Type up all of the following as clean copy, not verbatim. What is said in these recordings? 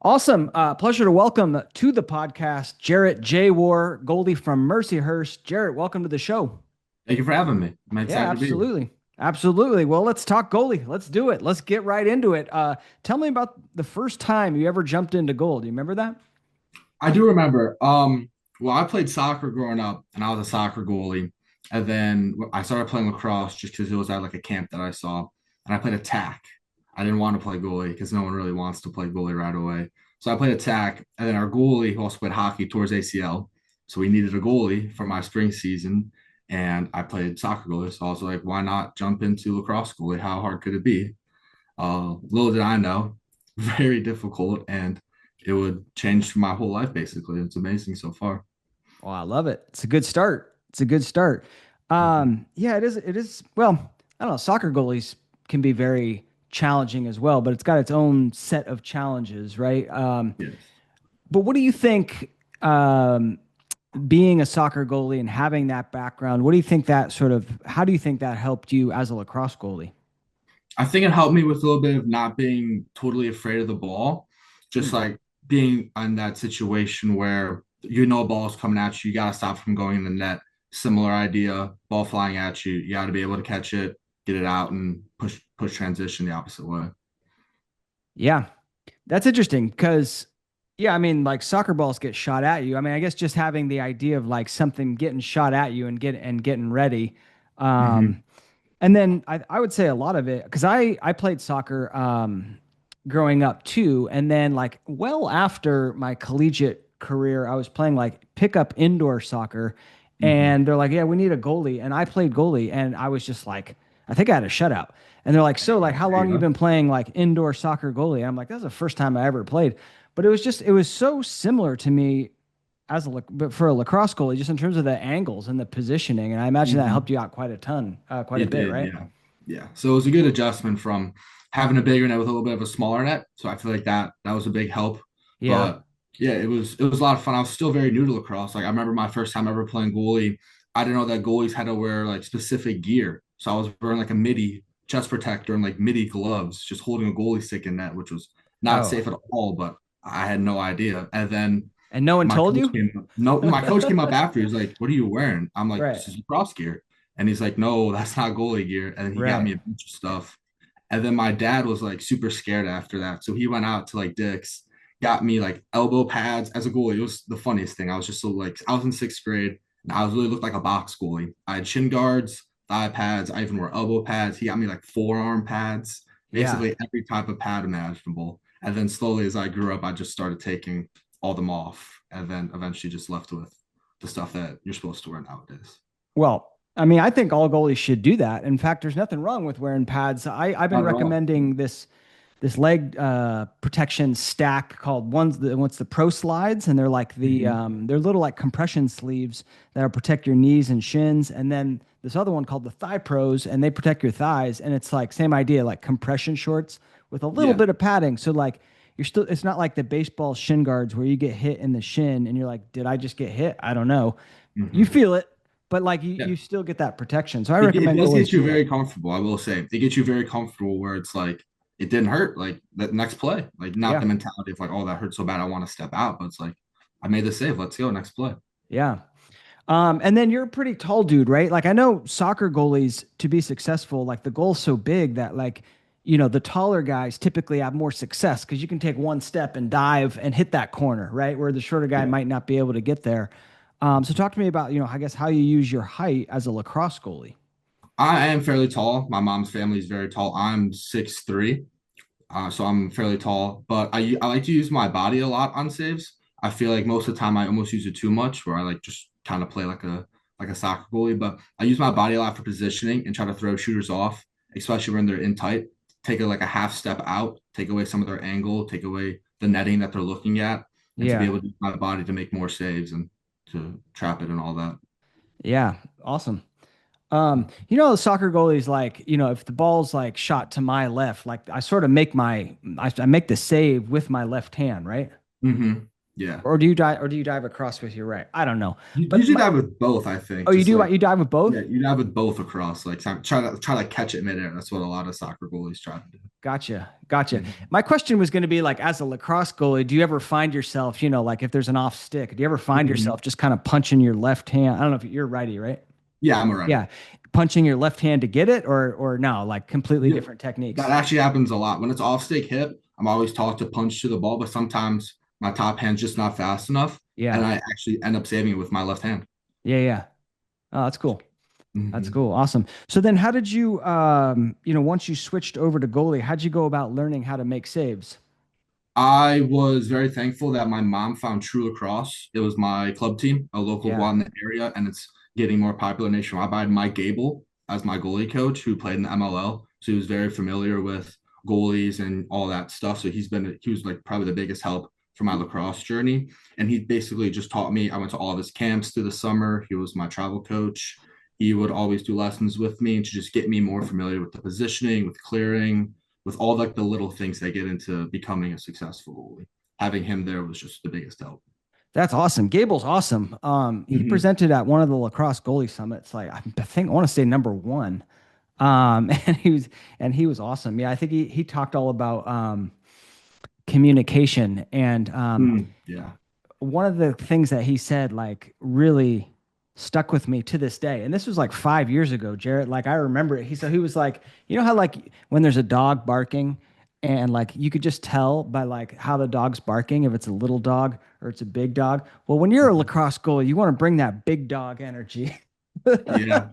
Awesome. Pleasure to welcome to the podcast Jaret Jawor, goalie from Mercyhurst. Jaret, welcome to the show. Thank you for having me. I'm Yeah, excited to be here. absolutely. Absolutely. Well, let's talk goalie. Let's do it. Let's get right into it. Tell me about the first time you ever jumped into goal. Do you remember that? I do remember. Well, I played soccer growing up, and I was a soccer goalie. And then I started playing lacrosse just because it was at like a camp that I saw, and I played attack. I didn't want to play goalie because no one really wants to play goalie right away. So I played attack, and then our goalie who also played hockey towards ACL. So we needed a goalie for my spring season, and I played soccer goalie. So I was like, why not jump into lacrosse goalie? How hard could it be? Little did I know, very difficult, and it would change my whole life basically. It's amazing so far. Oh, I love it. It's a good start. It's a good start. Mhm. Yeah, it is. It is. Well, I don't know. Soccer goalies can be very challenging as well, but it's got its own set of challenges, right? Yes. But what do you think? Being a soccer goalie and having that background, what do you think that sort of, how do you think that helped you as a lacrosse goalie? I think it helped me with a little bit of not being totally afraid of the ball, just Hmm. like being in that situation where you know a ball is coming at you, you got to stop from going in the net. Similar idea, ball flying at you, you got to be able to catch it, get it out, and push transition the opposite way. Yeah, that's interesting because, yeah, I mean, like soccer balls get shot at you. I mean, I guess just having the idea of like something getting shot at you and getting ready. Hmm. Um, and then I would say a lot of it because I played soccer growing up too, and then like well after my collegiate career, I was playing like pickup indoor soccer, Hmm. and they're like, "Yeah, we need a goalie," and I played goalie, and I was just like, I think I had a shutout, and they're like, "So like, how There you long you go. been playing like indoor soccer goalie?" And I'm like, "That's the first time I ever played," but it was so similar to me as but for a lacrosse goalie, just in terms of the angles and the positioning, and I imagine that helped Hmm. you out quite a ton, quite a It bit, did, right? yeah. Yeah. So it was a good adjustment from having a bigger net with a little bit of a smaller net. So I feel like that was a big help. Yeah. But yeah, it was a lot of fun. I was still very new to lacrosse. Like I remember my first time ever playing goalie. I didn't know that goalies had to wear like specific gear. So I was wearing like a midi chest protector and like midi gloves, just holding a goalie stick in net, which was not Oh, safe at all, but I had no idea. And then and no one my told coach you? came up. No, my coach came up after. He was like, "What are you wearing?" I'm like, Right. "This is lacrosse gear." And he's like, "No, that's not goalie gear." And then he got Right. me a bunch of stuff. And then my dad was like super scared after that. So he went out to like Dick's, got me like elbow pads as a goalie. It was the funniest thing. I was just so like, I was in sixth grade and I was really looked like a box goalie. I had shin guards, thigh pads. I even wore elbow pads. He got me like forearm pads, Yeah. basically every type of pad imaginable. And then slowly as I grew up, I just started taking all them off and then eventually just left with the stuff that you're supposed to wear nowadays. Well, I mean, I think all goalies should do that. In fact, there's nothing wrong with wearing pads. I've been Not at all. recommending this leg protection stack called what's the Pro Slides, and they're like Mm-hmm. they're little like compression sleeves that'll protect your knees and shins, and then this other one called the Thigh Pros, and they protect your thighs, and it's like same idea, like compression shorts with a little Yeah. bit of padding. So like you're still, it's not like the baseball shin guards where you get hit in the shin and you're like, did I just get hit? I don't know. You Mm-hmm. feel it, but like Yeah. you still get that protection. So I It recommend does goalies get you do that. very comfortable. I will say it gets you very comfortable where it's like it didn't hurt. Like that next play, like not Yeah. the mentality of like, oh, that hurt so bad, I want to step out. But it's like I made the save. Let's go next play. Yeah. And then you're a pretty tall dude, right? Like I know soccer goalies to be successful, like the goal's so big that like, the taller guys typically have more success because you can take one step and dive and hit that corner, right? Where the shorter guy Yeah, might not be able to get there. So talk to me about, I guess how you use your height as a lacrosse goalie. I am fairly tall. My mom's family is very tall. I'm 6'3", so I'm fairly tall. But I like to use my body a lot on saves. I feel like most of the time I almost use it too much, where I like just kind of play like a soccer goalie. But I use my body a lot for positioning and try to throw shooters off, especially when they're in tight. Take like a half step out, take away some of their angle, take away the netting that they're looking at, and to be Yeah. able to use my body to make more saves and to trap it and all that. Yeah. Awesome. The soccer goalies like, if the ball's like shot to my left, like I sort of I make the save with my left hand, right? Mm-hmm. Yeah. or do you dive across with your right? I don't know. You But usually my, dive with both, I oh, think. you Just do like you dive with both? yeah, you dive with both across. Like try to catch it midair. That's what a lot of soccer goalies try to do. Gotcha. Gotcha. Mhm. My question was going to be like, as a lacrosse goalie, do you ever find yourself, like if there's an off stick, do you ever find Mhm. yourself just kind of punching your left hand? I don't know if you're righty, right? Yeah, I'm already. Yeah. Punching your left hand to get it or no, like completely Yeah, different that techniques. actually happens a lot. When it's off stick hip, I'm always taught to punch to the ball, but sometimes my top hand's just not fast enough, and Yeah. I actually end up saving it with my left hand. Yeah. Yeah. Oh, that's cool. That's Mhm. cool. Awesome. So then how did you, once you switched over to goalie, how'd you go about learning how to make saves? I was very thankful that my mom found True Lacrosse. It was my club team, a local Yeah. one in the area, and it's getting more popular nationwide. I had Mike Gable as my goalie coach who played in the MLL. So he was very familiar with goalies and all that stuff. So he was like probably the biggest help for my lacrosse journey. And he basically just taught me. I went to all of his camps through the summer. He was my travel coach. He would always do lessons with me to just get me more familiar with the positioning, with clearing, with all like the little things that get into becoming a successful goalie. Having him there was just the biggest help. That's awesome. Gable's awesome. He Mm-hmm. presented at one of the lacrosse goalie summits. Like I want to say number one. And he was awesome. Yeah, I think he talked all about communication and Yeah. one of the things that he said like really stuck with me to this day. And this was like 5 years ago, Jared. Like I remember it. He was like, you know how like when there's a dog barking and like you could just tell by like how the dog's barking if it's a little dog or it's a big dog. Well, when you're a Mm-hmm. lacrosse goalie, you want to bring that big dog energy. Yeah.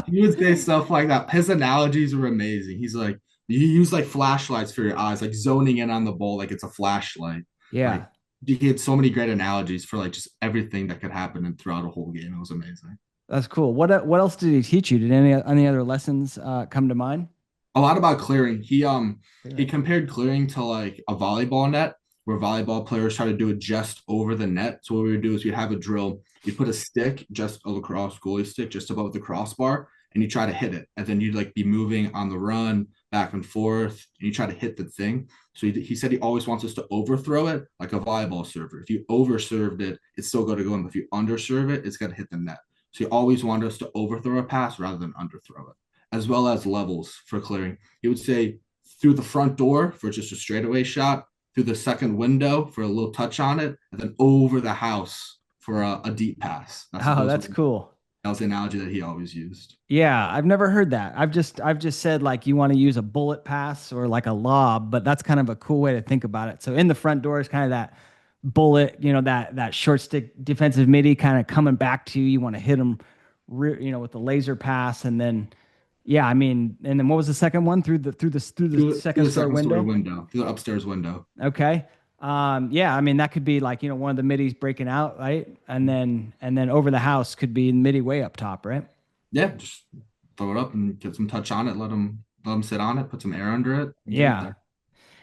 He would say stuff like that. His analogies were amazing. He's like, you use like flashlights for your eyes, like zoning in on the ball like it's a flashlight. Like Yeah, he had so many great analogies for like just everything that could happen and throughout a whole game. It was amazing. that's cool. What else did he teach you? Did any other lessons come to mind? A lot about clearing. He Clearing. compared clearing to like a volleyball net, where volleyball players try to do it just over the net. So what we would do is we'd have a drill. You'd put a stick, just a lacrosse goalie stick, just above the crossbar, and you try to hit it. And then you'd like be moving on the run back and forth, and you try to hit the thing. So he said he always wants us to overthrow it like a volleyball server. If you overserved it, it's still going to go in. But if you underserve it, it's going to hit the net. So he always wanted us to overthrow a pass rather than underthrow it, as well as levels for clearing. He would say through the front door for just a straightaway shot, through the second window for a little touch on it, and then over the house for a deep pass. Oh, that's cool. That was the analogy that he always used. Yeah, I've never heard that. I've just said like you want to use a bullet pass or like a lob, but that's kind of a cool way to think about it. So in the front door is kind of that bullet, that short stick defensive midi kind of coming back to you. You want to hit them, with the laser pass, and then yeah, I mean, and then what was the second one through the Through second the story second story window? window, through the upstairs window. Okay. Yeah, I mean that could be like, one of the middies breaking out, right? And then over the house could be midi way up top, right? Yeah, just throw it up and get some touch on it. Let them sit on it. Put some air under it and get it Yeah. there.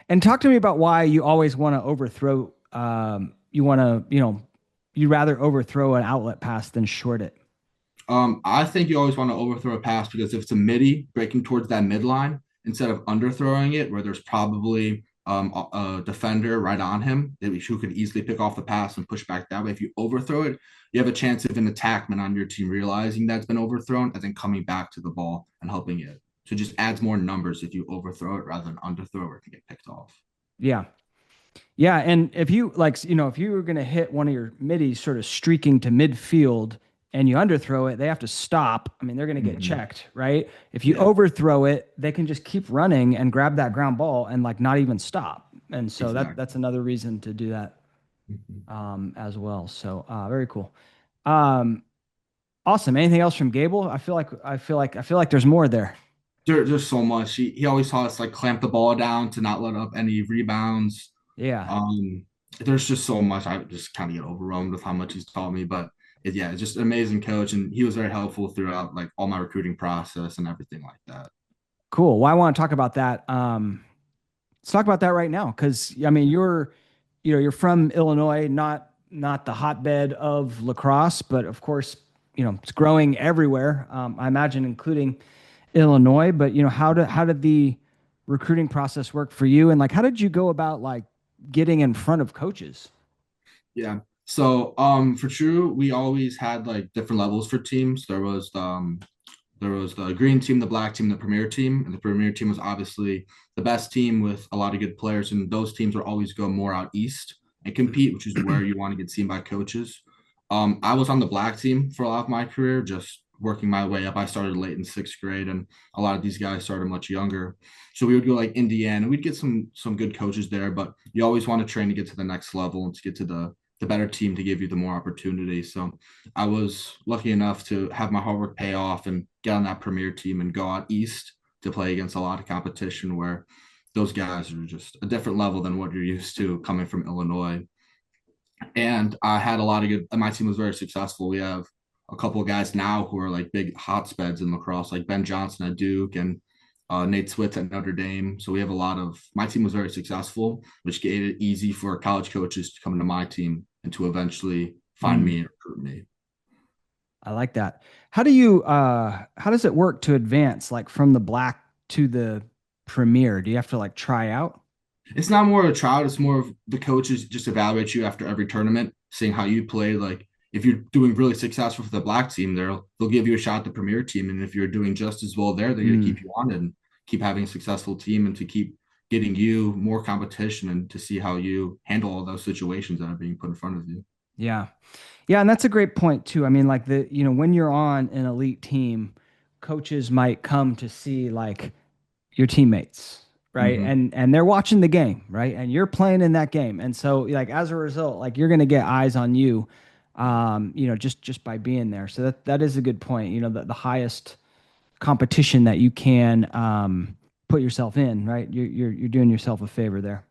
And talk to me about why you always want to overthrow. You want to, you rather overthrow an outlet pass than short it. I think you always want to overthrow a pass because if it's a midi breaking towards that midline, instead of underthrowing it, where there's probably a defender right on him who could easily pick off the pass and push back that way. If you overthrow it, you have a chance of an attackman on your team realizing that's been overthrown and then coming back to the ball and helping it. So it just adds more numbers if you overthrow it rather than underthrow where it can get picked off. Yeah. Yeah. And if you like, if you were going to hit one of your middies sort of streaking to midfield and you underthrow it, they have to stop. I mean, they're going to get Mm-hmm. checked, right? If you Yeah, overthrow it, they can just keep running and grab that ground ball and like not even stop. And so that's exactly. another reason to do that Mhm. as well. So very cool. Um, awesome. Anything else from Gable? I feel like there's more there. There's so much. He always taught us like clamp the ball down to not let up any rebounds. Yeah. Um, there's just so much. I just kind of get overwhelmed with how much he's taught me, but yeah, it's just an amazing coach, and he was very helpful throughout like all my recruiting process and everything like that. Cool. Well, I want to talk about that. Let's talk about that right now, because I mean, you're from Illinois, not the hotbed of lacrosse, but of course, it's growing everywhere. I imagine, including Illinois. But how did the recruiting process work for you, and like how did you go about like getting in front of coaches? Yeah. So for True, we always had like different levels for teams. There was the green team, the black team, the premier team, and the premier team was obviously the best team with a lot of good players, and those teams would always go more out east and compete, which is where you want to get seen by coaches. I was on the black team for a lot of my career, just working my way up. I started late in sixth grade, and a lot of these guys started much younger. So we would go like Indiana. We'd get some good coaches there, but you always want to train to get to the next level and to get to the better team to give you the more opportunity. So I was lucky enough to have my hard work pay off and get on that premier team and go out east to play against a lot of competition where those guys are just a different level than what you're used to coming from Illinois. And I had a lot of good. My team was very successful. We have a couple of guys now who are like big hotspots in lacrosse, like Ben Johnson at Duke and Nate Switz at Notre Dame. So we have a lot of. My team was very successful, which made it easy for college coaches to come to my team and to eventually find Mm, me and recruit me. I like that. How does it work to advance like from the black to the premier? Do you have to like try out? It's not more of a trial. It's more of the coaches just evaluate you after every tournament, seeing how you play. Like if you're doing really successful for the black team, they'll give you a shot at the premier team, and if you're doing just as well there, they're going to keep Mm, you on and keep having a successful team and to keep getting you more competition and to see how you handle all those situations that are being put in front of you. yeah. Yeah, and that's a great point too. I mean, like when you're on an elite team, coaches might come to see like your teammates, right? Mm-hmm. And they're watching the game, right? And you're playing in that game. And so like as a result, like you're going to get eyes on you just by being there. So that is a good point. The highest competition that you can put yourself in, right? You're doing yourself a favor there.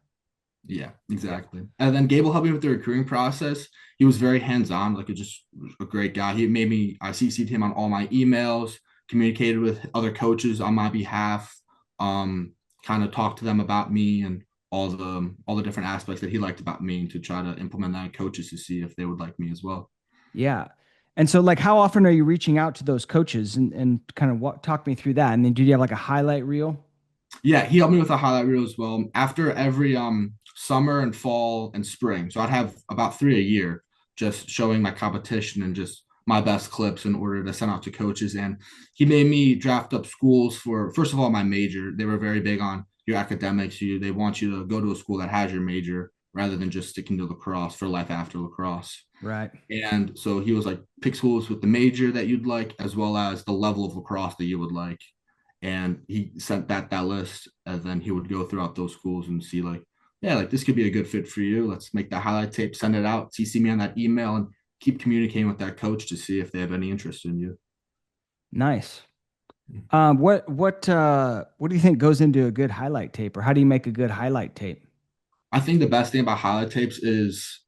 Yeah, Yeah. exactly. And then Gable helped me with the recruiting process. He was very hands-on, like just a great guy. He made me, I CC'd him on all my emails, communicated with other coaches on my behalf, um, kind of talked to them about me and all the different aspects that he liked about me and to try to implement that in coaches to see if they would like me as well. Yeah. And so like how often are you reaching out to those coaches and kind of what talk me through that? And then do you have like a highlight reel? Yeah, he helped me with a highlight reel as well. After every summer and fall and spring. So I'd have about three a year just showing my competition and just my best clips in order to send out to coaches. And he made me draft up schools for first of all my major. They were very big on your academics. They want you to go to a school that has your major rather than just sticking to lacrosse for life after lacrosse. Right. And so he was like, pick schools with the major that you'd like, as well as the level of lacrosse that you would like. And he sent that list, and then he would go throughout those schools and see like, yeah, like this could be a good fit for you. Let's make that highlight tape, send it out, CC me on that email, and keep communicating with that coach to see if they have any interest in you. Nice. What do you think goes into a good highlight tape, or how do you make a good highlight tape? I think the best thing about highlight tapes is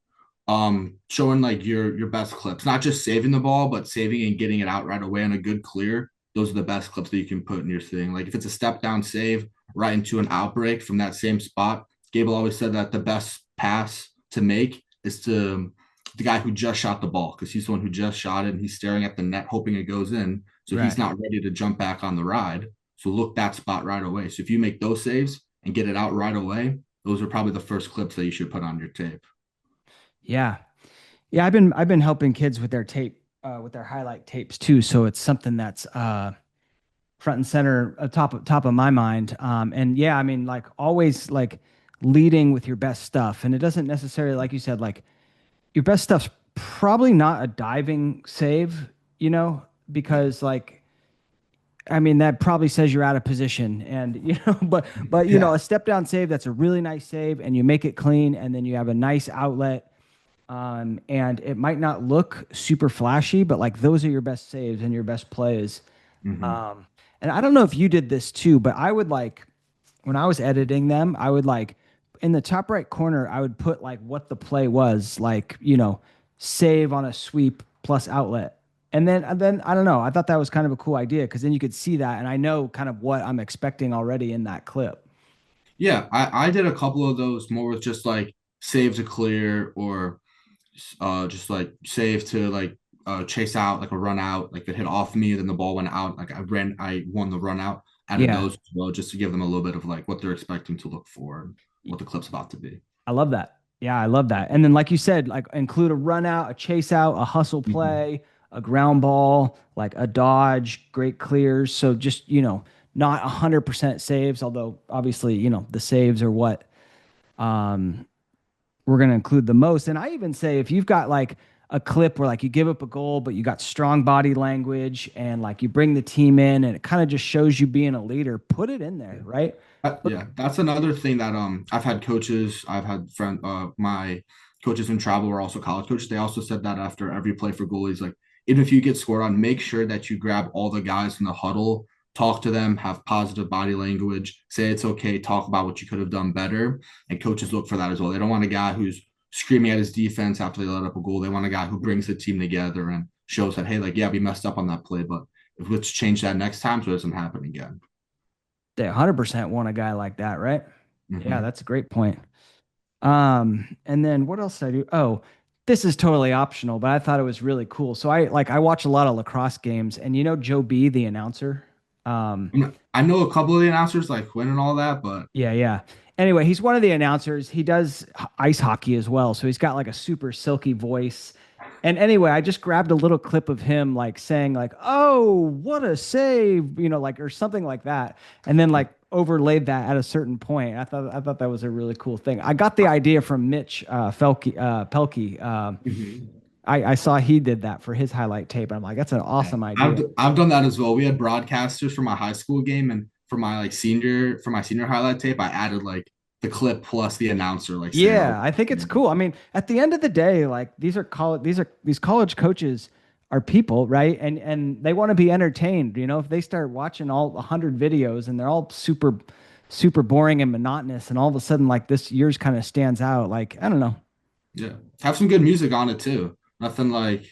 showing like your best clips, not just saving the ball, but saving and getting it out right away on a good clear. Those are the best clips that you can put in your thing. Like if it's a step down save right into an outbreak from that same spot, Gable always said that the best pass to make is to the guy who just shot the ball because he's the one who just shot it and he's staring at the net hoping it goes in. So he's Right. not ready to jump back on the ride. So look that spot right away. So if you make those saves and get it out right away, those are probably the first clips that you should put on your tape. Yeah. Yeah, I've been helping kids with their tape, with their highlight tapes too. So it's something that's front and center, top of my mind. And yeah, I mean, like always, like leading with your best stuff, and it doesn't necessarily, like you said, like your best stuff's probably not a diving save, because like I mean that probably says you're out of position, and but Yeah. a step down save that's a really nice save, and you make it clean, and then you have a nice outlet. And it might not look super flashy, but like those are your best saves and your best plays. Mm-hmm. Um, and I don't know if you did this too, but I would like when I was editing them, I would like in the top right corner, I would put like what the play was, like, save on a sweep plus outlet. And then I don't know, I thought that was kind of a cool idea because then you could see that and I know kind of what I'm expecting already in that clip. Yeah, I did a couple of those more with just like save to clear or just like save to like chase out like a run out like it hit off me then the ball went out like I won the run out added Yeah, those as well just to give them a little bit of like what they're expecting to look for and what the clip's about to be. I love that. Yeah, I love that. And then, like you said, like include a run out, a chase out, a hustle Mhm. play, a ground ball, like a dodge, great clears. So just, not 100% saves, although obviously, the saves are what um, we're going to include the most. And I even say if you've got like a clip where like you give up a goal, but you got strong body language and like you bring the team in and it kind of just shows you being a leader, put it in there, right? Put, Yeah, that's another thing that I've had coaches, I've had my coaches in travel were also college coaches. They also said that after every play for goalies, like even if you get scored on, make sure that you grab all the guys in the huddle, talk to them, have positive body language, say it's okay, talk about what you could have done better. And coaches look for that as well. They don't want a guy who's screaming at his defense after they let up a goal. They want a guy who brings the team together and shows that, hey, like, yeah, we messed up on that play, but if let's change that next time so it doesn't happen again. they 100% want a guy like that, right? Yeah, Hmm. that's a great point. And then what else did I do? Oh, this is totally optional, but I thought it was really cool. So I watch a lot of lacrosse games, and Joe B, the announcer. Um, I know a couple of the announcers like Quinn and all that, but yeah, yeah. Anyway, he's one of the announcers. He does ice hockey as well, so he's got like a super silky voice. And anyway, I just grabbed a little clip of him like saying like, "Oh, what a save," like or something like that, and then like overlaid that at a certain point. I thought that was a really cool thing. I got the idea from Mitch Pelkey. Mhm. I saw he did that for his highlight tape, and I'm like, that's an Yeah, awesome I've idea. I've done that as well. We had broadcasters for my high school game, and for my senior highlight tape, I added like the clip plus the announcer like saying all Yeah, I think it's the cool. I mean, at the end of the day, like these college coaches are people, right? And they want to be entertained. If they start watching all 100 videos and they're all super super boring and monotonous and all of a sudden like this yours kind of stands out, like I don't know. yeah. Have some good music on it too. Nothing like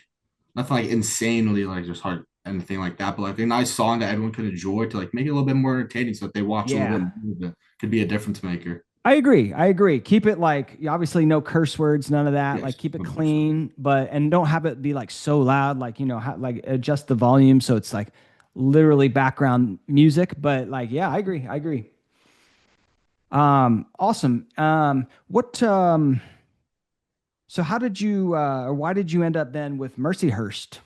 insanely like just hard anything like that, but like a nice song that everyone could enjoy to like make it a little bit more entertaining so that they watch a little Yeah. bit more of it. Could be a difference maker. I agree. I agree. Keep it like obviously no curse words, none of that. Like Yes, keep it 100%. clean, but and don't have it be like so loud. Like like adjust the volume so it's like literally background music. But like yeah, I agree. I agree. Awesome. What so how did you or why did you end up then with Mercyhurst?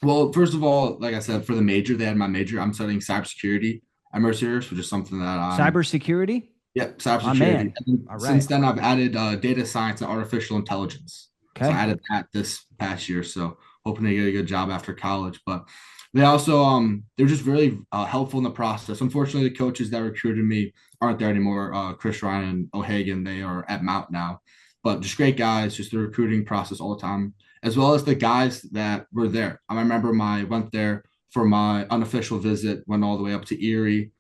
Well, first of all, like I said, for the major, they had my major. I'm studying cybersecurity at Mercyhurst, which is something that Cybersecurity? yep, My cybersecurity. man. And then All since right. then, I've added data science and artificial intelligence. So I Okay. added that this past year. So hoping to get a good job after college. But they also, they're just really helpful in the process. Unfortunately, the coaches that recruited me aren't there anymore. Chris Ryan and O'Hagan, they are at Mount now. But just great guys, just the recruiting process all the time, as well as the guys that were there. I remember went there for my unofficial visit, went all the way up to Erie.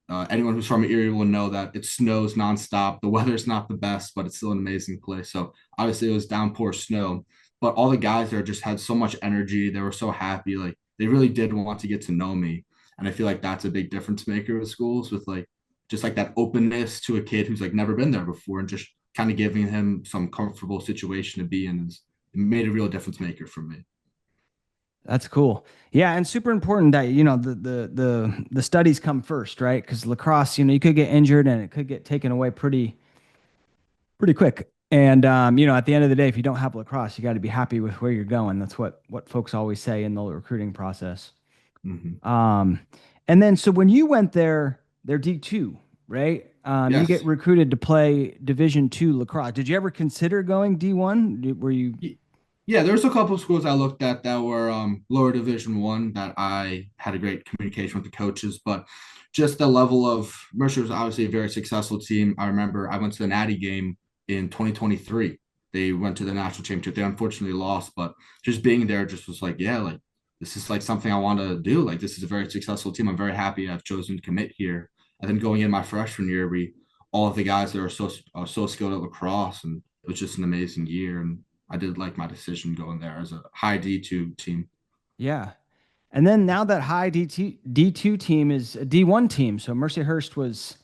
Anyone who's from Erie will know that it snows nonstop. The weather's not the best, but it's still an amazing place. So obviously it was downpour snow, but all the guys there just had so much energy. They were so happy. Like they really did want to get to know me. And I feel like that's a big difference maker with schools with like just like that openness to a kid who's like never been there before and just kind of giving him some comfortable situation to be in is it made a real difference maker for me. That's cool. Yeah, and super important that the studies come first, right? Because lacrosse, you could get injured and it could get taken away pretty quick. And at the end of the day, if you don't have lacrosse, you got to be happy with where you're going. That's what folks always say in the recruiting process. Mm-hmm. Um, and then so when you went there, they're D2, right? You get Yes. recruited to play Division II lacrosse. Did you ever consider going D1? Were you? Yeah, there's a couple of schools I looked at that were lower Division I that I had a great communication with the coaches, but just the level of Mercer was obviously a very successful team. I remember I went to the Natty game in 2023. They went to the national championship. They unfortunately lost, but just being there just was like, yeah, like this is like something I want to do. Like this is a very successful team. I'm very happy I've chosen to commit here. And then going in my freshman year, we all of the guys that are so skilled at lacrosse, and it was just an amazing year. And I did like my decision going there as a high D2 team. Yeah. And then now that high D2 team is a D1 team. So Mercyhurst was,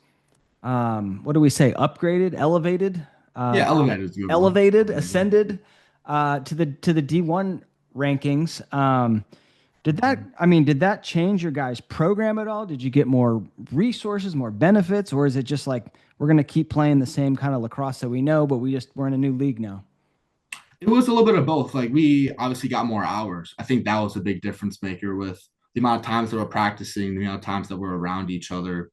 what do we say? Upgraded, elevated, Yeah, elevator is a good one. elevated, ascended to the D1 rankings. Did that change your guys' program at all? Did you get more resources, more benefits, or is it just like we're going to keep playing the same kind of lacrosse that we know, but we're in a new league now? It was a little bit of both. Like we obviously got more hours. I think that was a big difference maker with the amount of times that we're practicing, the amount of times that we're around each other,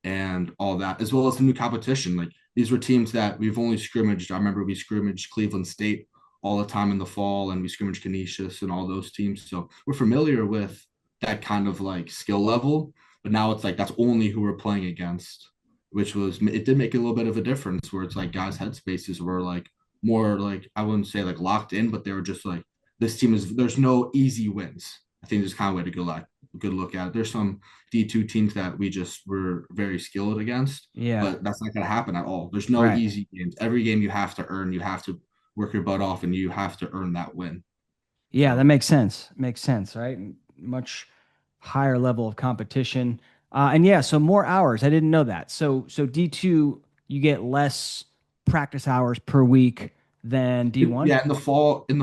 and all that, as well as the new competition. Like these were teams that we've only scrimmaged. I remember we scrimmaged Cleveland State all the time in the fall, and we scrimmaged Canisius and all those teams. So we're familiar with that kind of like skill level. But now it's like that's only who we're playing against, which was it did make a little bit of a difference where it's like guys' headspaces were like more like I wouldn't say like locked in, but they were just like this team is there's no easy wins. I think there's kind of way to go like good look at it. There's some D2 teams that we just were very skilled against, Yeah, but that's not going to happen at all. There's no right. easy games. Every game you have to earn, you have to work your butt off, and you have to earn that win. Yeah, that So, makes sense. Makes sense, right? Much higher level of competition. And yeah, so more hours. I didn't know that. So D2, you get less practice hours per week than D1? yeah, in the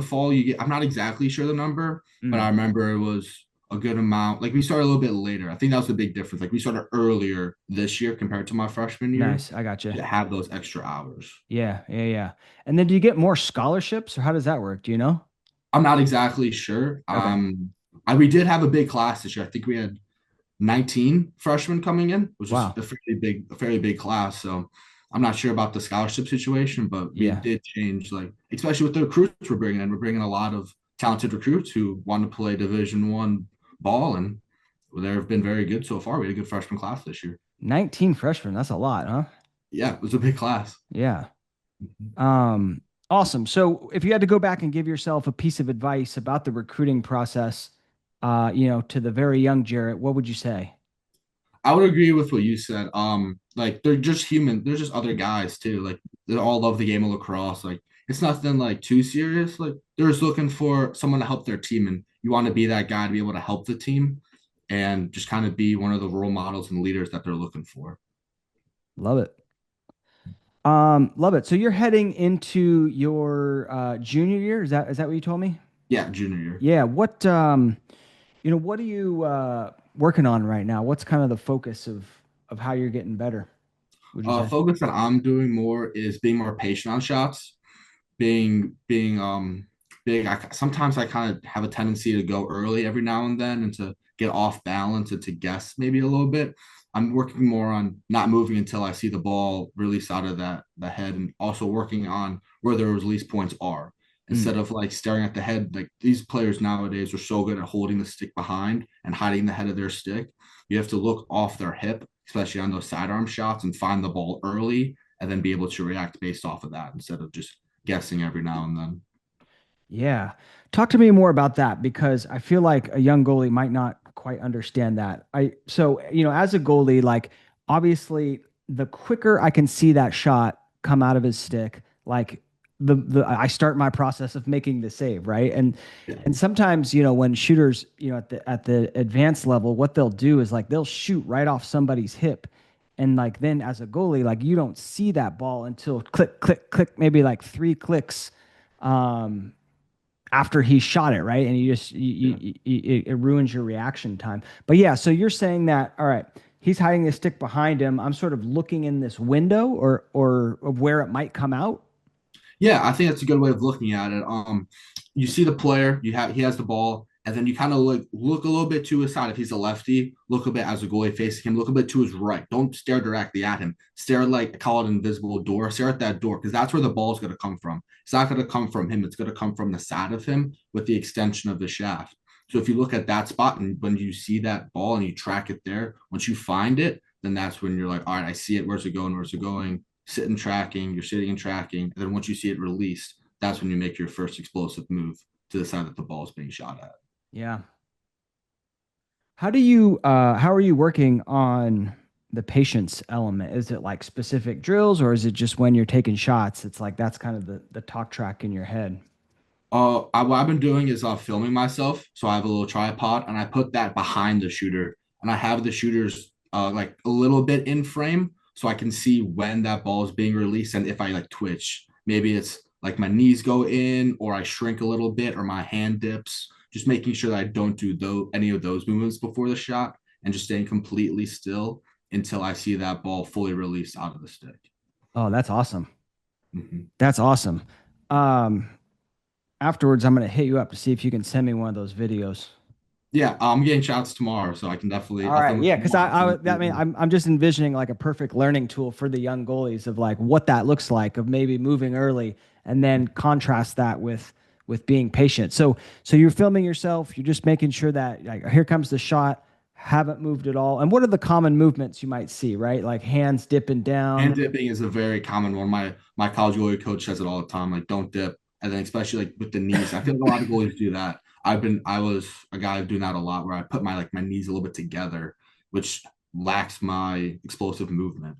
fall, you get. I'm not exactly sure the number, but I Mm, remember it was a good amount. Like we started a little bit later. I think that was the big difference. Like we started earlier this year compared to my freshman year nice. I got you. to have those extra hours. Yeah, yeah, yeah. And then do you get more scholarships or how does that work? Do you know? I'm not exactly sure. Okay. We did have a big class this year. I think we had 19 freshmen coming in, which is Wow. a fairly big class. So I'm not sure about the scholarship situation, but we Yeah. did change, like especially with the recruits we're bringing in. We're bringing a lot of talented recruits who want to play Division I ball, and they've been very good so far. We had a good freshman class this year. 19 freshmen. That's a lot, huh? Yeah, it was a big class. Yeah. Um, awesome. So if you had to go back and give yourself a piece of advice about the recruiting process, to the very young Jarrett, what would you say? I would agree with what you said. Like they're just human. They're just other guys too. Like they all love the game of lacrosse. Like it's nothing like too serious. Like they're just looking for someone to help their team, and you want to be that guy to be able to help the team, and just kind of be one of the role models and leaders that they're looking for. Love it. Love it. So you're heading into your junior year. Is that what you told me? Yeah, junior year. Yeah. What are you working on right now? What's kind of the focus of how you're getting better, would you say? Focus that I'm doing more is being more patient on shots, being big. Sometimes I kind of have a tendency to go early every now and then and to get off balance and to guess maybe a little bit. I'm working more on not moving until I see the ball release out of the head, and also working on where the release points are Mm, instead of like staring at the head. Like these players nowadays are so good at holding the stick behind and hiding the head of their stick. You have to look off their hip, especially on those sidearm shots, and find the ball early and then be able to react based off of that instead of just guessing every now and then. yeah. Talk to me more about that because I feel like a young goalie might not quite understand that. As a goalie, like obviously the quicker I can see that shot come out of his stick, like the I start my process of making the save, right? And Yeah. and sometimes, when shooters, at the advanced level, what they'll do is like they'll shoot right off somebody's hip. And like then as a goalie, like you don't see that ball until click, click, click, maybe like three clicks. Um, after he shot it, right? And you just Yeah. it ruins your reaction time. But yeah, so you're saying that all right, he's hiding the stick behind him. I'm sort of looking in this window or of where it might come out. Yeah, I think that's a good way of looking at it. You see the player, he has the ball, and then you kind of look a little bit to his side. If he's a lefty, look a bit as a goalie facing him, look a bit to his right. Don't stare directly at him. Stare like call it an invisible door. Stare at that door because that's where the ball is going to come from. It's not going to come from him. It's going to come from the side of him with the extension of the shaft. So if you look at that spot and when you see that ball and you track it there, once you find it, then that's when you're like, all right, I see it. Where's it going? Where's it going? Sitting tracking, you're sitting and tracking. And then once you see it released, that's when you make your first explosive move to the side that the ball is being shot at. Yeah. How are you working on the patience element? Is it like specific drills or is it just when you're taking shots? It's like that's kind of the talk track in your head. What I've been doing is filming myself. So I have a little tripod and I put that behind the shooter, and I have the shooters like a little bit in frame so I can see when that ball is being released and if I like twitch. Maybe it's like my knees go in or I shrink a little bit or my hand dips just making sure that I don't do any of those movements before the shot and just staying completely still until I see that ball fully released out of the stick. Oh, that's awesome. Mhm. That's awesome. Um, Afterwards, I'm gonna hit you up to see if you can send me one of those videos. Yeah, I'm getting shots tomorrow, so I can definitely All I'll right, film it yeah, because tomorrow. So I mean, I'm just envisioning like a perfect learning tool for the young goalies of like what that looks like of maybe moving early and then contrast that with being patient. So you're filming yourself, you're just making sure that like here comes the shot, haven't moved at all. And what are the common movements you might see, right? Like hands dipping hand down. dipping is a very common one. My college goalie coach says it all the time, like don't dip. And then especially like with the knees. I feel like a lot of goalies do that. I was a guy doing that a lot where I put my knees a little bit together, which lacks my explosive movement.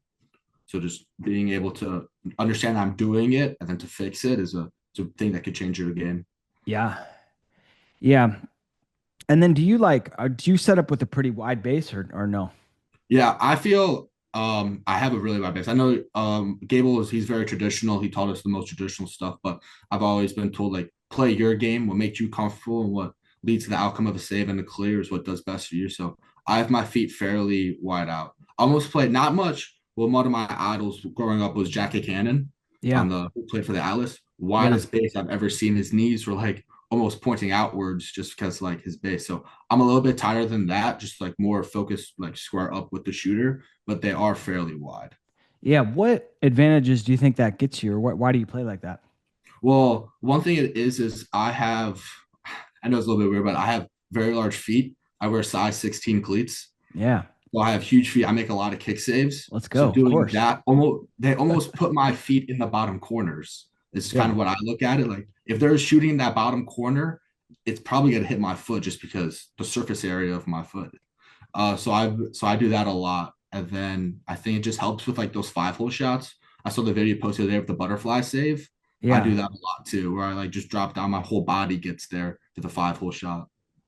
So just being able to understand I'm doing it and then to fix it is a thing that could change your game. Yeah. Yeah. And then do you like do you set up with a pretty wide base or no? Yeah, I feel I have a really bad base. I know Gable is he's very traditional. He taught us the most traditional stuff, but I've always been told like play your game, what makes you comfortable and what leads to the outcome of a save and a clear is what does best for you. So I have my feet fairly wide out. I almost played not much. Well, one of my idols growing up was Jackie Cannon Yeah. on the who played for the Atlas. Yeah. Widest base I've ever seen. His knees were like almost pointing outwards just because like his base. So I'm a little bit tighter than that, just like more focused, like square up with the shooter, but they are fairly wide. Yeah. What advantages do you think that gets you, or why do you play like that? Well, one thing it is I know it's a little bit weird, but I have very large feet. I wear size 16 cleats. Yeah. So I have huge feet. I make a lot of kick saves. Let's So go. Of doing course. that, they almost put my feet in the bottom corners. This is kind Yeah. of what I look at it. Like if they're shooting that bottom corner, it's probably gonna hit my foot just because the surface area of my foot. So I do that a lot, and then I think it just helps with like those 5-hole shots. I saw the video posted there with the butterfly save. I do Yeah. that a lot too, where I like just drop down, my whole body gets there to the 5-hole shot.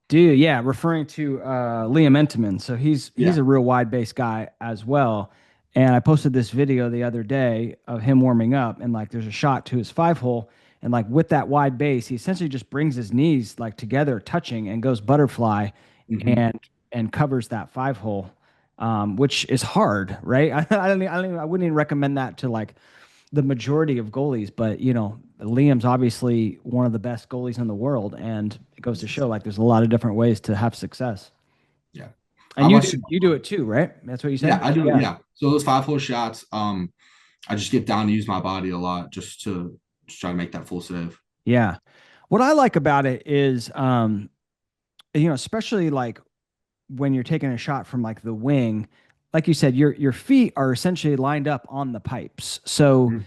Dude, yeah, referring to Liam Entenmann. So he's Yeah. a real wide base guy as well. And I posted this video the other day of him warming up and like there's a shot to his 5-hole and like with that wide base, he essentially just brings his knees like together touching and goes butterfly Hmm. and covers that 5-hole. Which is hard, right? I wouldn't even recommend that to like the majority of goalies, but you know, Liam's obviously one of the best goalies in the world, and it goes to show like there's a lot of different ways to have success. Yeah. How And about you? you do it too, right? That's what you Yeah, said? I do. Yeah. Yeah. So those 5-hole shots, I just get down to use my body a lot just try to make that full save. Yeah. What I like about it is you know, especially like when you're taking a shot from like the wing, like you said, your feet are essentially lined up on the pipes. So Mhm.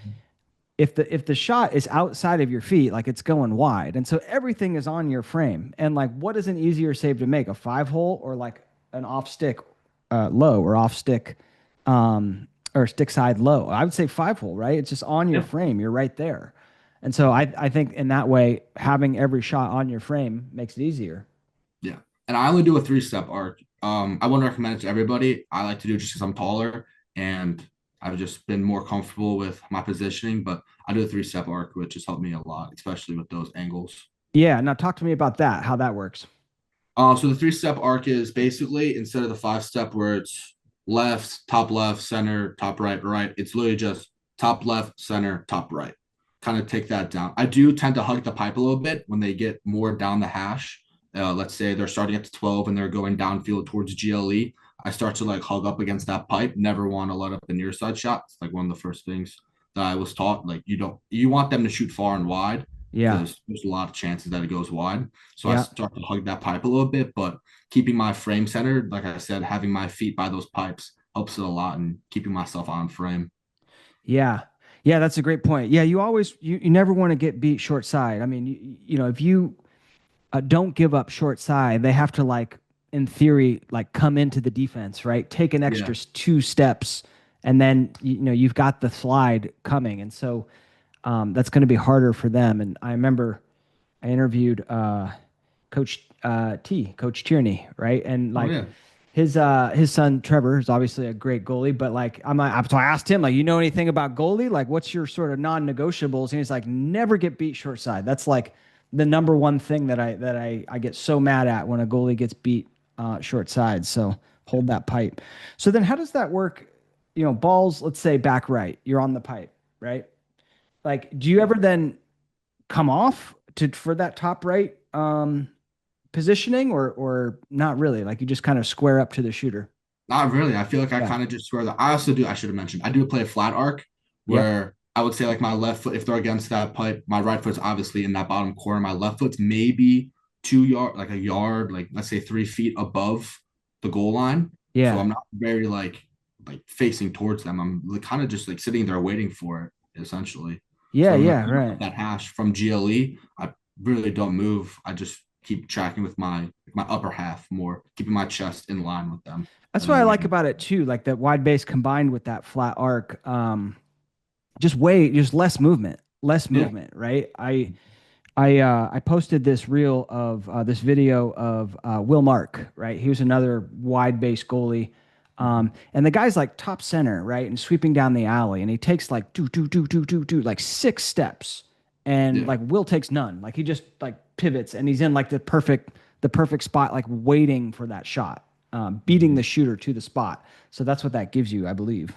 if the shot is outside of your feet, like it's going wide, and so everything is on your frame. And like, what is an easier save to make, a 5-hole or like an off stick low or off stick or stick side low? I would say 5-hole, right? It's just on your Yeah. frame. You're right there. And so I think in that way, having every shot on your frame makes it easier. Yeah. And I only do a 3-step arc. I wouldn't recommend it to everybody. I like to do it just because I'm taller and I've just been more comfortable with my positioning, but I do a 3-step arc, which has helped me a lot, especially with those angles. Yeah. Now talk to me about that, how that works. So the 3-step arc is basically instead of the 5-step where it's left, center, top right, right, it's literally just top left, center, top right. Kind of take that down. I do tend to hug the pipe a little bit when they get more down the hash. Let's say they're starting at the 12 and they're going downfield towards GLE. I start to like hug up against that pipe. Never want to let up the near side shot. It's like one of the first things that I was taught. Like you want them to shoot far and wide Yeah. because there's a lot of chances that it goes wide. So I Yeah. start to hug that pipe a little bit, but keeping my frame centered, like I said, having my feet by those pipes helps it a lot and keeping myself on frame. Yeah. Yeah, that's a great point. Yeah, you never want to get beat short side. I mean, you know, if you don't give up short side, they have to like in theory like come into the defense, right? Take an extra Yeah. 2 steps and then you know, you've got the slide coming. And so that's going to be harder for them. And I remember I interviewed Coach Tierney, right? And Oh like yeah. his son Trevor is obviously a great goalie, but like so I asked him like, you know anything about goalie? Like, what's your sort of non-negotiables? And he's like, never get beat short side. the number one thing that I get so mad at when a goalie gets beat short side. So hold that pipe. So then how does that work? Balls, let's say back right, you're on the pipe, right? Like, do you Yeah. ever then come off to for that top right positioning or not really? Like you just kind of square up to the shooter. Not really. I feel like I Yeah. kind of just swear that I also do. I should have mentioned I do play a flat arc Yep. where I would say like my left foot, if they're against that pipe, my right foot's obviously in that bottom corner. My left foot's maybe 2 yard, like a yard, like let's say 3 feet above the goal line. So Yeah. I'm not very like facing towards them. I'm like, kind of just like sitting there waiting for it, essentially. Yeah, So when they're yeah, coming up right. that hash from GLE, I really don't move. I just keep tracking with my upper half more, keeping my chest in line with them, That's and what I then like waiting. about it too, like that wide base combined with that flat arc. Just less movement, less Yeah. movement, right? I posted this reel of this video of Will Mark, right? He was another wide base goalie. And the guy's like top center, right? And sweeping down the alley. And he takes like do, like 6 steps. And Yeah. like Will takes none. Like he just like pivots and he's in like the perfect spot, like waiting for that shot, beating the Mhm. shooter to the spot. So that's what that gives you, I believe.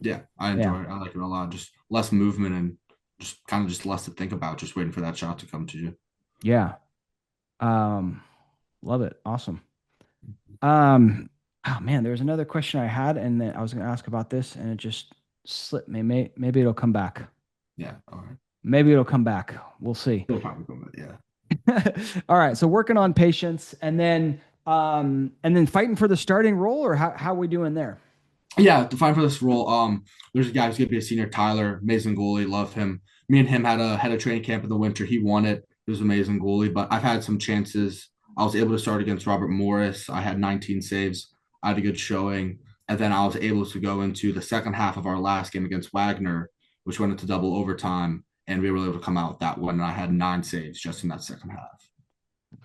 Yeah, I Yeah. enjoy it. I like it a lot. Just less movement and just kind of just less to think about, just waiting for that shot to come to you. Yeah. Um, Love it. Awesome. Um, oh man, there was another question I had, and then I was going to ask about this, and it just slipped me. Maybe it'll come back. Yeah. All right. Maybe it'll come back. We'll see. Still probably going, but yeah. All right. So working on patience, and then fighting for the starting role, or how we doing there? Yeah, to find for this role, there's a guy who's gonna be a senior, Tyler, amazing goalie, love him. Me and him had a training camp in the winter. He won it. He was an amazing goalie, but I've had some chances. I was able to start against Robert Morris. I had 19 saves. I had a good showing, and then I was able to go into the second half of our last game against Wagner, which went into double overtime, and we were able to come out with that one. And I had 9 saves just in that second half.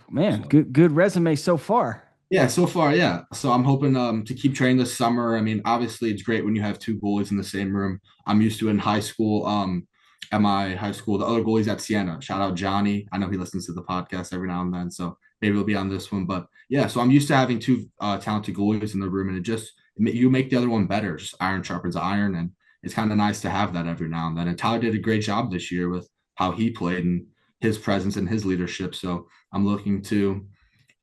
Man, So good resume so far. yeah, so far, yeah. So I'm hoping to keep training this summer. I mean, obviously it's great when you have two goalies in the same room. I'm used to it in high school. At my high school, the other goalies at Siena. Shout out Johnny. I know he listens to the podcast every now and then, so maybe he'll be on this one. But yeah, so I'm used to having two talented goalies in the room, and it just you make the other one better. Just iron sharpens iron, and it's kind of nice to have that every now and then. And Tyler did a great job this year with how he played and his presence and his leadership. So I'm looking to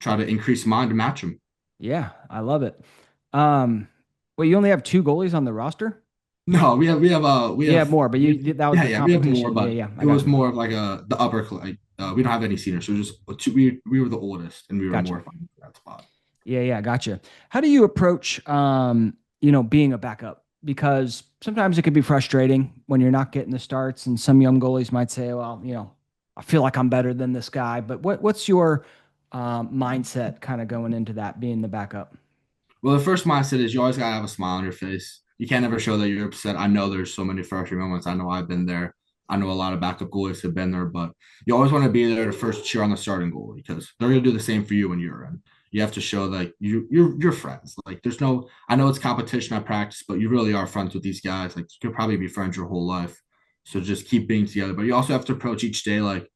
try to increase mine to match him. Yeah, I love it. Well, you only have 2 goalies on the roster? No, we Yeah, have more, but that was yeah, the yeah, we have more, competition. Yeah, but yeah, I it got was you. more of like the upper like we don't have any seniors, so just two, we were the oldest and we were Gotcha. more fun for that spot. Yeah, yeah, gotcha. How do you approach being a backup? Because sometimes it can be frustrating when you're not getting the starts, and some young goalies might say, well, I feel like I'm better than this guy. But what's your mindset kind of going into that, being the backup? Well, the first mindset is you always gotta have a smile on your face. You can't ever show that you're upset. I know there's so many frustrating moments. I know I've been there. I know a lot of backup goalies have been there, but you always want to be there to first cheer on the starting goalie because they're gonna do the same for you when you're in. You have to show that you're friends. Like there's no, I know it's competition at practice, but you really are friends with these guys. Like you could probably be friends your whole life. So just keep being together. But you also have to approach each day like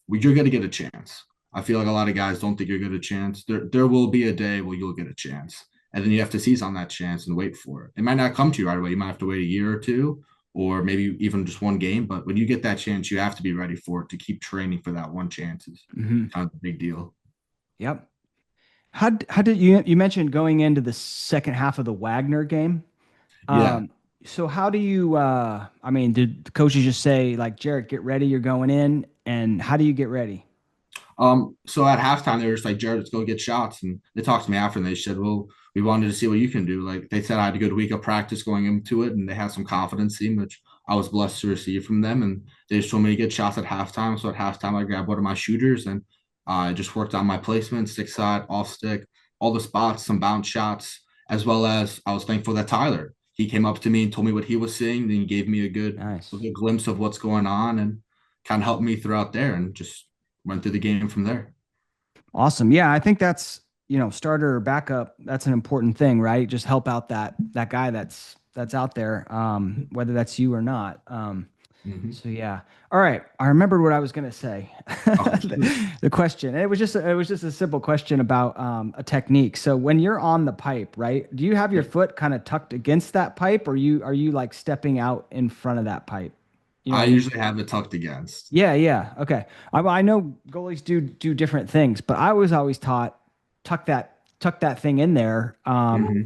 you're gonna get a chance. I feel like a lot of guys don't think you're gonna get a chance. There will be a day where you'll get a chance, and then you have to seize on that chance and wait for it. It might not come to you right away. You might have to wait a year or two, or maybe even just one game. But when you get that chance, you have to be ready for it to keep training for that one chance is Hmm. kind of a big deal. Yep. How did you mentioned going into the second half of the Wagner game? Yeah. So how do you I mean, did the coaches just say like, Jared, get ready, you're going in, and how do you get ready? So at halftime, they were just like, Jared, let's go get shots. And they talked to me after and they said, well, we wanted to see what you can do. Like they said, I had a good week of practice going into it and they had some confidence in, which I was blessed to receive from them. And they just told me to get shots at halftime. So at halftime, I grabbed one of my shooters and I just worked on my placement, stick side, off stick, all the spots, some bounce shots, as well as I was thankful that Tyler, he came up to me and told me what he was seeing. Then he gave me a Nice. good glimpse of what's going on and kind of helped me throughout there and just went through the game from there. Awesome. Yeah, I think that's, starter or backup, that's an important thing, right? Just help out that guy that's out there, whether that's you or not. Hmm. So yeah. All right. I remembered what I was gonna say. Okay. The question. And it was just a simple question about a technique. So when you're on the pipe, right? Do you have your Yeah. foot kind of tucked against that pipe, or are you like stepping out in front of that pipe? You know what I I mean? usually have it tucked against. Yeah, yeah. Okay. I know goalies do different things, but I was always taught tuck that thing in there. Hmm.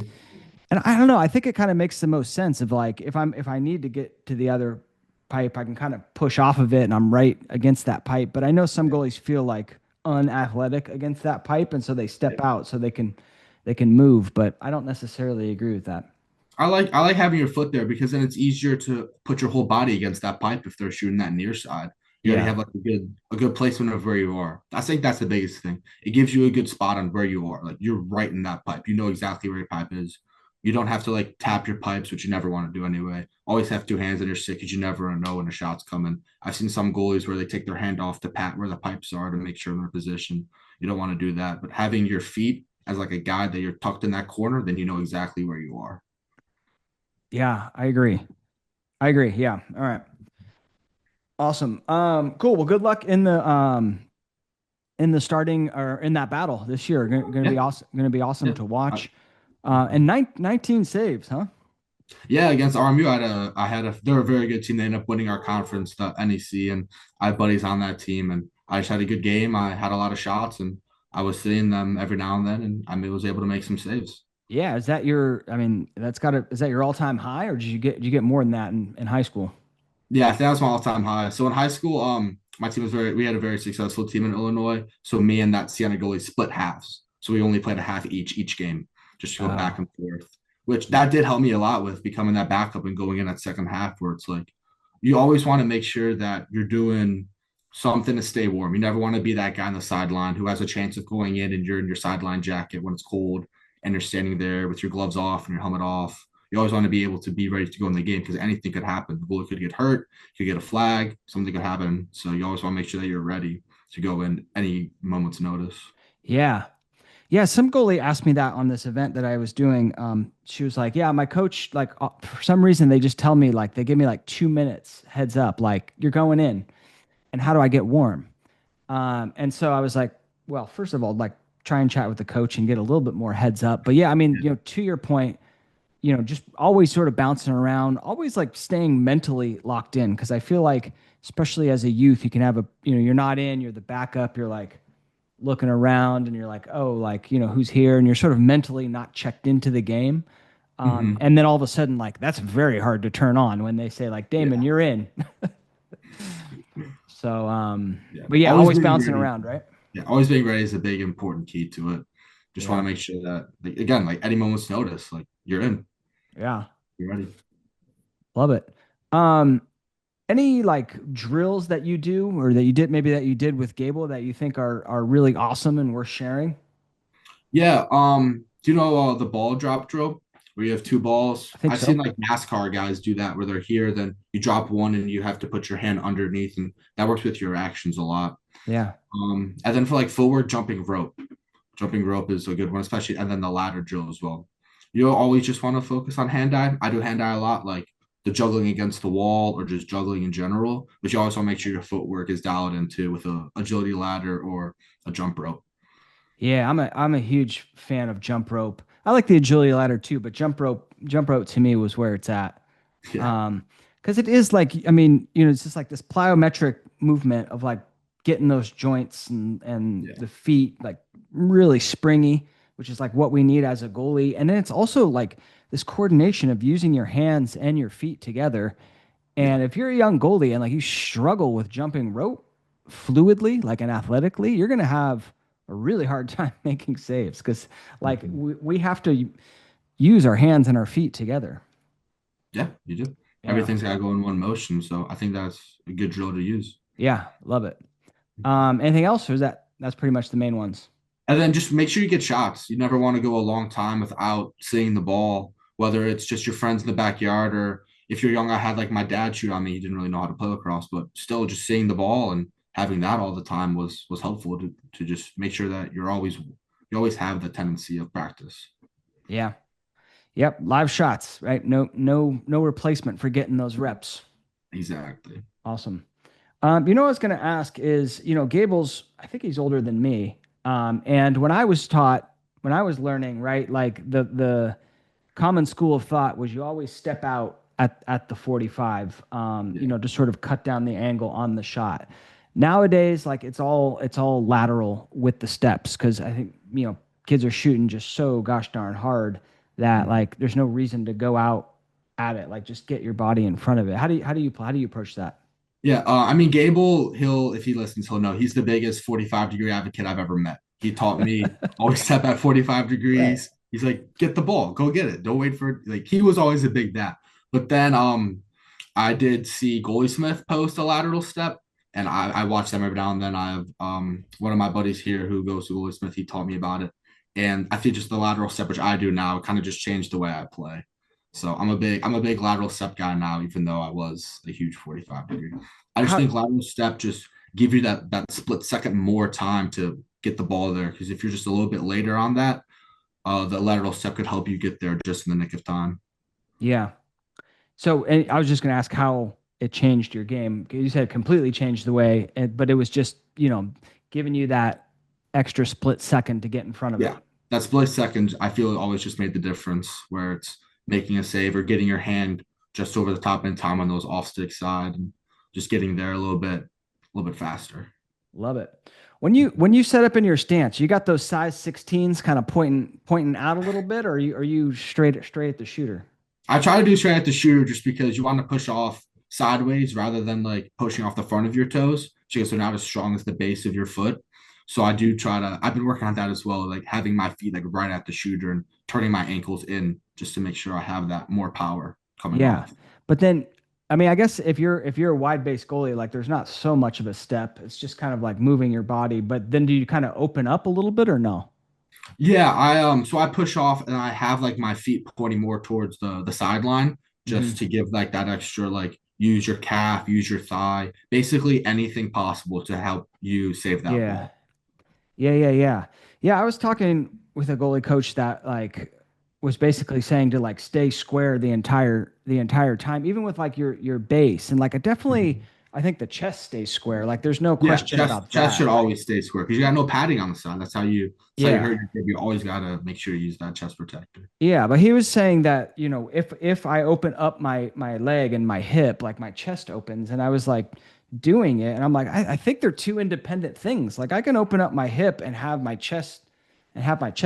And I don't know. I think it kind of makes the most sense of like if I need to get to the other pipe, I can kind of push off of it and I'm right against that pipe. But I know some goalies feel like unathletic against that pipe, and so they step out so they can move. But I don't necessarily agree with that. I like having your foot there because then it's easier to put your whole body against that pipe if they're shooting that near side. You already Yeah. have like a good placement of where you are. I think that's the biggest thing. It gives you a good spot on where you are. Like you're right in that pipe. You know exactly where your pipe is. You don't have to like tap your pipes, which you never want to do anyway. Always have two hands in your stick because you never know when a shot's coming. I've seen some goalies where they take their hand off to pat where the pipes are to make sure they're in position. You don't want to do that. But having your feet as like a guide that you're tucked in that corner, then you know exactly where you are. Yeah, I agree. I agree. Yeah. All right. Awesome. Cool. Well, good luck in the starting or in that battle this year. Going to Yeah. be awesome. Going to be awesome Yeah. to I- watch. And 19 saves, huh? yeah, against RMU, they're a very good team. They ended up winning our conference, the NEC, and I have buddies on that team. And I just had a good game. I had a lot of shots, and I was seeing them every now and then, and was able to make some saves. Yeah. Is that your? I mean, is that your all-time high, or did you get more than that in high school? Yeah, I think that was my all-time high. So in high school, my team was we had a very successful team in Illinois. So me and that Siena goalie split halves. So we only played a half each game, just to go back Oh, and forth. Which that did help me a lot with becoming that backup and going in that second half where it's like you always want to make sure that you're doing something to stay warm. You never want to be that guy on the sideline who has a chance of going in and you're in your sideline jacket when it's cold and you're standing there with your gloves off and your helmet off. You always want to be able to be ready to go in the game because anything could happen. The goalie could get hurt, could get a flag, something could happen. So you always want to make sure that you're ready to go in any moment's notice. yeah. Yeah, some goalie asked me that on this event that I was doing. She was like, "Yeah, my coach, like, for some reason, they just tell me, like, they give me like 2 minutes heads up, like, you're going in, and how do I get warm?" And so I was like, "Well, first of all, like, try and chat with the coach and get a little bit more heads up." But yeah, I mean, to your point, just always sort of bouncing around, always like staying mentally locked in, because I feel like, especially as a youth, you can have you're not in, you're the backup, you're like looking around and you're like, oh, like, who's here? And you're sort of mentally not checked into the game. Mm-hmm. And then all of a sudden, like, that's very hard to turn on when they say, like, Damon, Yeah. you're in. So, Yeah. but yeah, Always always being bouncing ready. around, right? Yeah. Always being ready is a big important key to it. Just want to Yeah. make sure that, like, again, like any moment's notice, like you're in, Yeah. you're ready. Love it. Um, any like drills that you do or that you did, maybe that you did with Gable that you think are really awesome and worth sharing? Yeah. Do you know the ball drop drill where you have two balls? I think I've seen so. like NASCAR guys do that where they're here, then you drop one and you have to put your hand underneath, and that works with your actions a lot. Yeah. And then for like forward jumping rope is a good one, especially, and then the ladder drill as well. You always just want to focus on hand eye. I do hand eye a lot, like the juggling against the wall or just juggling in general, but you always want to make sure your footwork is dialed into with a agility ladder or a jump rope. Yeah, I'm a huge fan of jump rope. I like the agility ladder too, but jump rope to me was where it's at. Yeah. Um, because it is like, I mean, it's just like this plyometric movement of like getting those joints and Yeah. the feet like really springy, which is like what we need as a goalie. And then it's also like this coordination of using your hands and your feet together. Yeah. And if you're a young goalie and like you struggle with jumping rope fluidly, like and athletically, you're gonna have a really hard time making saves because like Mhm. we have to use our hands and our feet together. Yeah, you do. Yeah. Everything's got to go in one motion. So I think that's a good drill to use. Yeah, love it. Anything else, or is that's pretty much the main ones? And then just make sure you get shots. You never want to go a long time without seeing the ball, whether it's just your friends in the backyard or if you're young. I had like my dad shoot on me. He didn't really know how to play lacrosse, but still just seeing the ball and having that all the time was helpful to just make sure that you always have the tendency of practice. Yeah. Yep. Live shots, right? No replacement for getting those reps. Exactly. Awesome. What I was going to ask is, Gable's, I think he's older than me. And when I was learning, right, like the common school of thought was you always step out at the 45, Yeah. to sort of cut down the angle on the shot. Nowadays, like it's all lateral with the steps because I think, kids are shooting just so gosh darn hard that Mhm. like there's no reason to go out at it. Like just get your body in front of it. How do you approach that? Yeah, I mean, Gable, if he listens, he'll know he's the biggest 45-degree advocate I've ever met. He taught me always step at 45 Right. degrees. He's like, get the ball, go get it. Don't wait for it. Like, he was always a big that. But then I did see Goalie Smith post a lateral step, and I watch them every now and then. I have one of my buddies here who goes to Goalie Smith, he taught me about it. And I think just the lateral step, which I do now, kind of just changed the way I play. So I'm a big lateral step guy now, even though I was a huge 45 degree. I just How think lateral step just give you that split second more time to get the ball there. Because if you're just a little bit later on that, the lateral step could help you get there just in the nick of time. Yeah. So, and I was just going to ask how it changed your game. 'Cause you said it completely changed the way, but it was just, giving you that extra split second to get in front of Yeah, it. that split second, I feel it always just made the difference where it's making a save or getting your hand just over the top in time on those off stick side and just getting there a little bit faster. Love it. When you set up in your stance, you got those size 16s kind of pointing out a little bit, or are you straight at the shooter? I try to do straight at the shooter just because you want to push off sideways rather than like pushing off the front of your toes because they're not as strong as the base of your foot. So I do try to, I've been working on that as well, like having my feet like right at the shooter and turning my ankles in just to make sure I have that more power coming Yeah. off. But then, I mean, I guess if you're a wide base goalie, like there's not so much of a step. It's just kind of like moving your body. But then do you kind of open up a little bit or no? Yeah, so I push off and I have like my feet pointing more towards the sideline just to give like that extra like use your calf, use your thigh, basically anything possible to help you save that Yeah. ball. Yeah, yeah, yeah. Yeah, I was talking with a goalie coach that like was basically saying to like stay square the entire time, even with like your base. And like Mhm. I think the chest stays square. Like there's no Yeah, question chest about chest should that, right? always stay square because you got no padding on the side. That's how you Yeah. hurt your grip. You always gotta make sure you use that chest protector. Yeah, but he was saying that, if I open up my leg and my hip, like my chest opens, and I was like doing it, and I'm like, I think they're two independent things. Like I can open up my hip and have my chest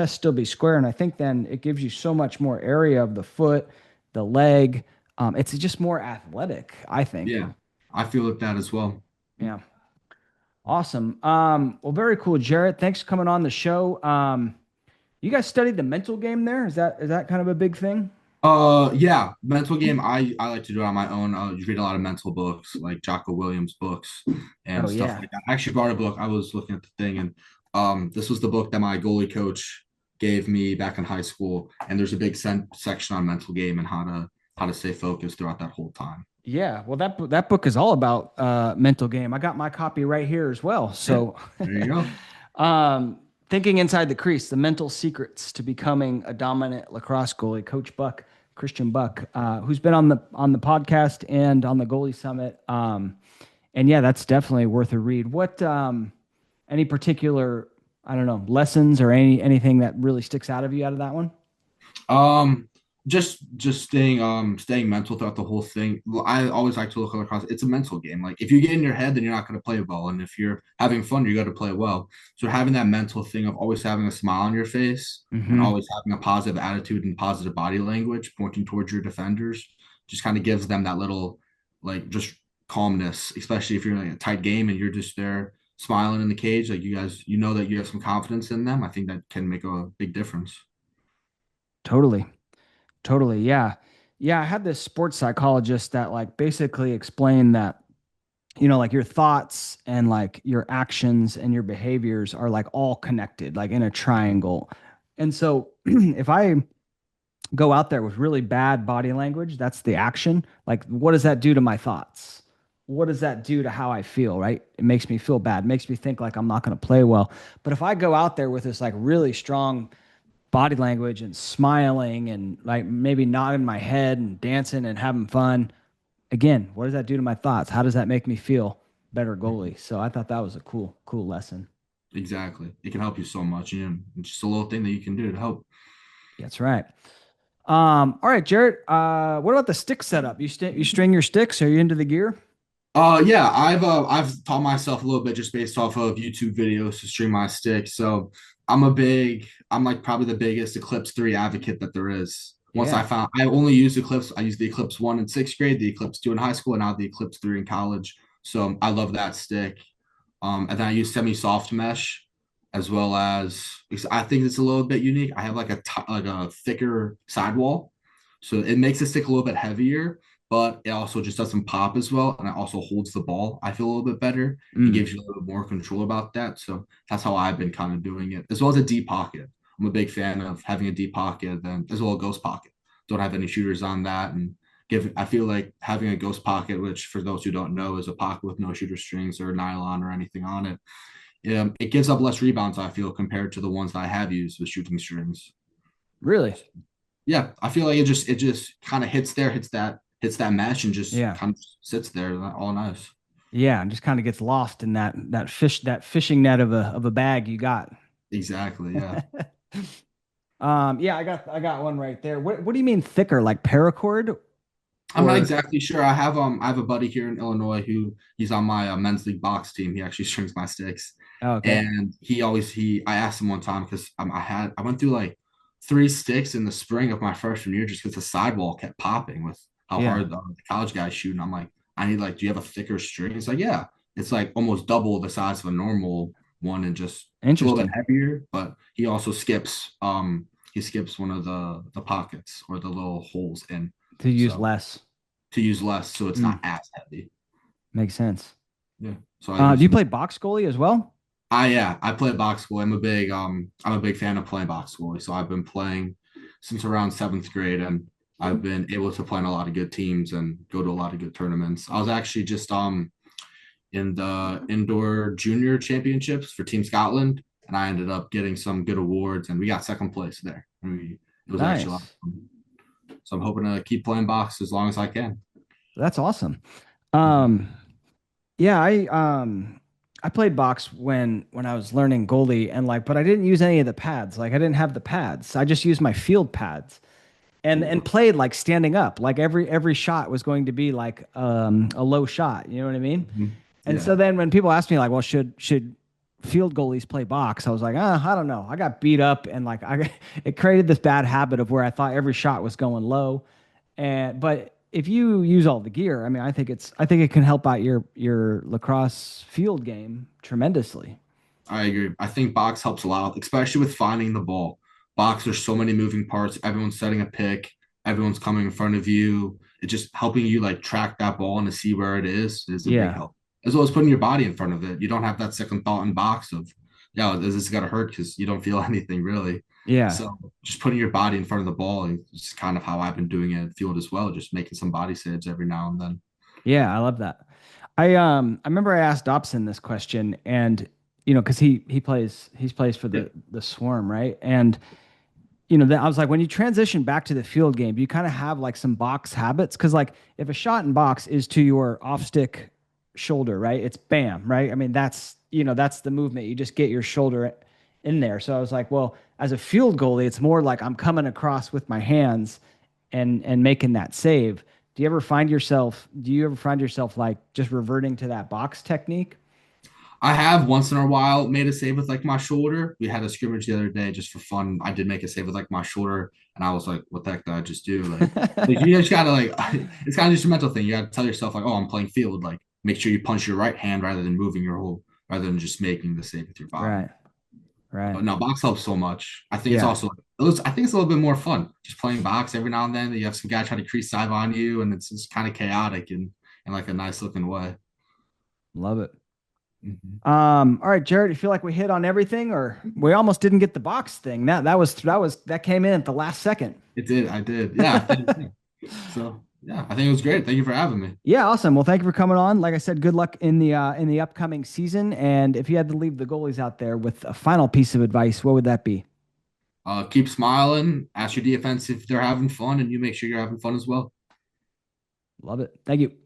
still be square, and I think then it gives you so much more area of the foot, the leg. It's just more athletic, I think. Yeah, I feel like that as well. Yeah. Awesome. Well, very cool, Jarrett. Thanks for coming on the show. You guys studied the mental game there? Is that kind of a big thing? Yeah, mental game. I like to do it on my own. You read a lot of mental books, like Jocko Williams books Oh and stuff yeah. like that. I actually brought a book. I was looking at the thing, and this was the book that my goalie coach gave me back in high school. And there's a big section on mental game and how to stay focused throughout that whole time. Yeah, well, that book is all about mental game. I got my copy right here as well. Yeah, So, there you go. um, thinking inside the crease, the mental secrets to becoming a dominant lacrosse goalie. Coach Buck, Christian Buck, who's been on the podcast and on the goalie summit. And yeah, that's definitely worth a read. What any particular, I don't know, lessons or anything that really sticks out of you out of that one? Um, just staying mental throughout the whole thing. I always like to look across. It's a mental game. Like if you get in your head, then you're not going to play well, and if you're having fun, you got to play well. So having that mental thing of always having a smile on your face and Hmm. always having a positive attitude and positive body language, pointing towards your defenders, just kind of gives them that little like just calmness, especially if you're in like a tight game and you're just there smiling in the cage. Like you guys, you know that you have some confidence in them. I think that can make a big difference. Totally. Totally. Yeah. Yeah. I had this sports psychologist that like basically explained that, like your thoughts and like your actions and your behaviors are like all connected, like in a triangle. And so if I go out there with really bad body language, that's the action. Like, what does that do to my thoughts? What does that do to how I feel, right? It makes me feel bad, makes me think like I'm not going to play well. But if I go out there with this like really strong body language and smiling and like maybe nodding my head and dancing and having fun, again, what does that do to my thoughts? How does that make me feel better goalie? So I thought that was a cool lesson. Exactly. It can help you so much. It's just a little thing that you can do to help. That's right. All right, Jared. What about the stick setup? You string your sticks? Are you into the gear? Yeah, I've taught myself a little bit just based off of YouTube videos to string my stick. So I'm like probably the biggest Eclipse 3 advocate that there is. Once Yeah. I only used Eclipse, I used the Eclipse 1 in sixth grade, the Eclipse 2 in high school, and now the Eclipse 3 in college. So I love that stick. And then I use semi-soft mesh as well as because I think it's a little bit unique. I have like like a thicker sidewall, so it makes the stick a little bit heavier, but it also just doesn't pop as well, and it also holds the ball. I feel a little bit better and Mm, gives you a little bit more control about that. So that's how I've been kind of doing it, as well as a deep pocket. I'm a big fan of having a deep pocket, then as well as a ghost pocket. Don't have any shooters on that, and give I feel like having a ghost pocket, which for those who don't know is a pocket with no shooter strings or nylon or anything on it. It gives up less rebounds, I feel, compared to the ones that I have used with shooting strings. really? Yeah, I feel like it just kind of hits that mesh and just Yeah. kind of sits there all nice. Yeah, and just kind of gets lost in that fishing net of a bag you got. Exactly. Yeah. Yeah, I got one right there. What do you mean thicker? Like paracord I'm not or exactly sure. I have a buddy here in Illinois who he's on my men's league box team. He actually strings my sticks, oh, okay. and he I asked him one time because I went through like three sticks in the spring of my freshman year just because the sidewall kept popping with how Yeah. hard the college guys shoot. And I'm like, I need like, do you have a thicker string? He's like, yeah, it's like almost double the size of a normal one and just it's a little bit Interesting. heavier. But he skips one of the pockets or the little holes in. To use So less. to use less so it's not Mm, as heavy. makes sense. Yeah. So I use Do you them. play box goalie as well? I play box goalie. I'm a big fan of playing box goalie. So I've been playing since around seventh grade and I've been able to play in a lot of good teams and go to a lot of good tournaments. I was actually just in the indoor junior championships for Team Scotland and I ended up getting some good awards and we got second place there. It was actually a lot of Nice. fun. So I'm hoping to keep playing box as long as I can. That's awesome. Mhm. Um, yeah, I played box when I was learning goalie and like, but I didn't use any of the pads. Like I didn't have the pads. I just used my field pads and played like standing up. Like every shot was going to be like a low shot. You know what I mean? Mhm. And Yeah. so then when people asked me like, well, should field goalies play box? I was like, I don't know. I got beat up and like it created this bad habit of where I thought every shot was going low. And but if you use all the gear, I mean, I think it can help out your lacrosse field game tremendously. I agree. I think box helps a lot, especially with finding the ball. Box, there's so many moving parts. Everyone's setting a pick. Everyone's coming in front of you. It's just helping you like track that ball and to see where it is a big Yeah. help. As well as putting your body in front of it. You don't have that second thought in box of, yeah, is this gonna hurt because you don't feel anything really. Yeah. So just putting your body in front of the ball is kind of how I've been doing it at field as well, just making some body saves every now and then. Yeah, I love that. I remember I asked Dobson this question and because he plays for Yeah. the Swarm, right? And I was like, when you transition back to the field game, do you kind of have like some box habits? Because like if a shot in box is to your off stick shoulder, right? It's bam, right? I mean, that's the movement. You just get your shoulder in there. So I was like, well, as a field goalie, it's more like I'm coming across with my hands and making that save. Do you ever find yourself like just reverting to that box technique? I have once in a while made a save with like my shoulder. We had a scrimmage the other day just for fun. I did make a save with like my shoulder, and I was like, "What the heck did I just do?" Like you just gotta like, it's kind of just a mental thing. You gotta tell yourself like, "Oh, I'm playing field." Like, make sure you punch your right hand rather than moving your whole, rather than just making the save with your body. Right, right. But no, box helps so much. I think it's Yeah. also, I think it's a little bit more fun just playing box every now and then. You have some guy trying to crease dive on you, and it's just kind of chaotic and in like a nice looking way. Love it. Mhm. All right, Jared, you feel like we hit on everything, or we almost didn't get the box thing. That came in at the last second. It did. I did. Yeah. I think, yeah. So yeah, I think it was great. Thank you for having me. Yeah, awesome. Well, thank you for coming on. Like I said, good luck in the upcoming season. And if you had to leave the goalies out there with a final piece of advice, what would that be? Keep smiling. Ask your defense if they're having fun, and you make sure you're having fun as well. Love it. Thank you.